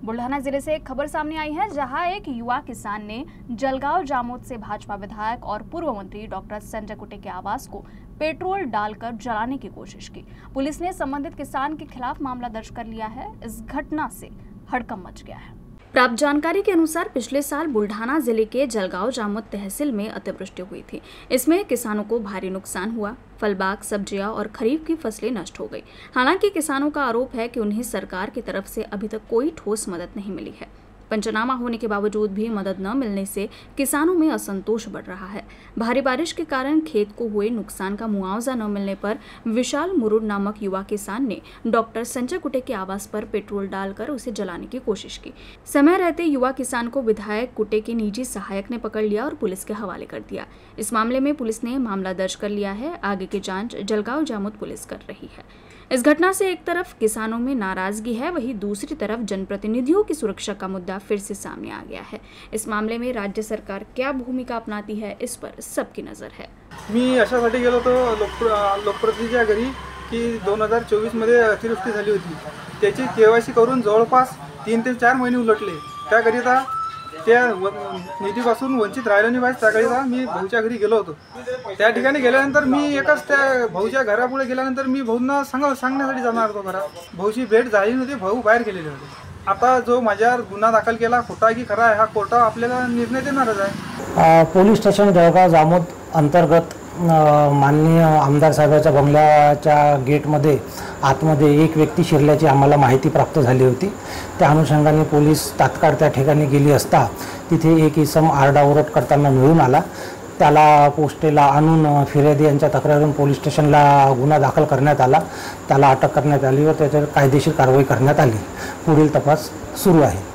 बुल्ढाना जिले से एक खबर सामने आई है, जहां एक युवा किसान ने जलगांव जामोद से भाजपा विधायक और पूर्व मंत्री डॉक्टर संजय कुटे के आवास को पेट्रोल डालकर जलाने की कोशिश की। पुलिस ने संबंधित किसान के खिलाफ मामला दर्ज कर लिया है। इस घटना से हड़कंप मच गया है। प्राप्त जानकारी के अनुसार पिछले साल बुल्ढाना जिले के जलगांव जामोद तहसील में अतिवृष्टि हुई थी। इसमें किसानों को भारी नुकसान हुआ। फल बाग, सब्जियां और खरीफ की फसलें नष्ट हो गई। हालांकि किसानों का आरोप है कि उन्हें सरकार की तरफ से अभी तक कोई ठोस मदद नहीं मिली है। पंचनामा होने के बावजूद भी मदद न मिलने से किसानों में असंतोष बढ़ रहा है। भारी बारिश के कारण खेत को हुए नुकसान का मुआवजा न मिलने पर विशाल मुरुड नामक युवा किसान ने डॉक्टर संजय कुटे के आवास पर पेट्रोल डालकर उसे जलाने की कोशिश की। समय रहते युवा किसान को विधायक कुटे के निजी सहायक ने पकड़ लिया और पुलिस के हवाले कर दिया। इस मामले में पुलिस ने मामला दर्ज कर लिया है। आगे की जांच जलगांव जामोद पुलिस कर रही है। इस घटना से एक तरफ किसानों में नाराजगी है, वहीं दूसरी तरफ जनप्रतिनिधियों की सुरक्षा का मुद्दा फिर से सामने आ गया है। इस मामले में राज्य सरकार क्या भूमिका अपनाती है, इस पर सबकी नजर है। मी अशासाठी गेलो तो लोकप्रतिनिधीच्या घरी की 2024 मध्ये अतिवृष्टी झाली होती। त्याची केवायसी करून जवळपास 3 ते 4 महिने उलटले। त्याकरिता त्या निधीपासून वंचित राहिलो नाही पाहिजे, त्याकरिता मी भाऊच्या घरी गेलो होतो। त्या ठिकाणी गेल्यानंतर मी एकच त्या भाऊच्या घरापुढे गेल्यानंतर मी भाऊंना सांगण्यासाठी जाणार होतो घरात। भाऊची भेट झाली नव्हती, भाऊ बाहेर गेलेले होते। आता जो माझ्यावर गुन्हा दाखल केला खोटा की खरा आहे हा कोर्ट आपल्याला निर्णय देणारच आहे। पोलीस स्टेशन जळगाव जामोद अंतर्गत माननीय आमदार साहेबांच्या बंगल्याच्या गेटमध्ये आतमध्ये एक व्यक्ती शिरल्याची आम्हाला माहिती प्राप्त झाली होती। त्या अनुषंगाने पोलीस तात्काळ त्या ठिकाणी गेली असता तिथे एक इसम आरडाओरड करताना मिळून आला। त्याला पोस्टेला आणून फिर्यादी यांच्या तक्रारीवरून पोलीस स्टेशनला गुन्हा दाखल करण्यात आला। त्याला अटक करण्यात आली व त्याच्यावर कायदेशीर कारवाई करण्यात आली। पुढील तपास सुरू आहे।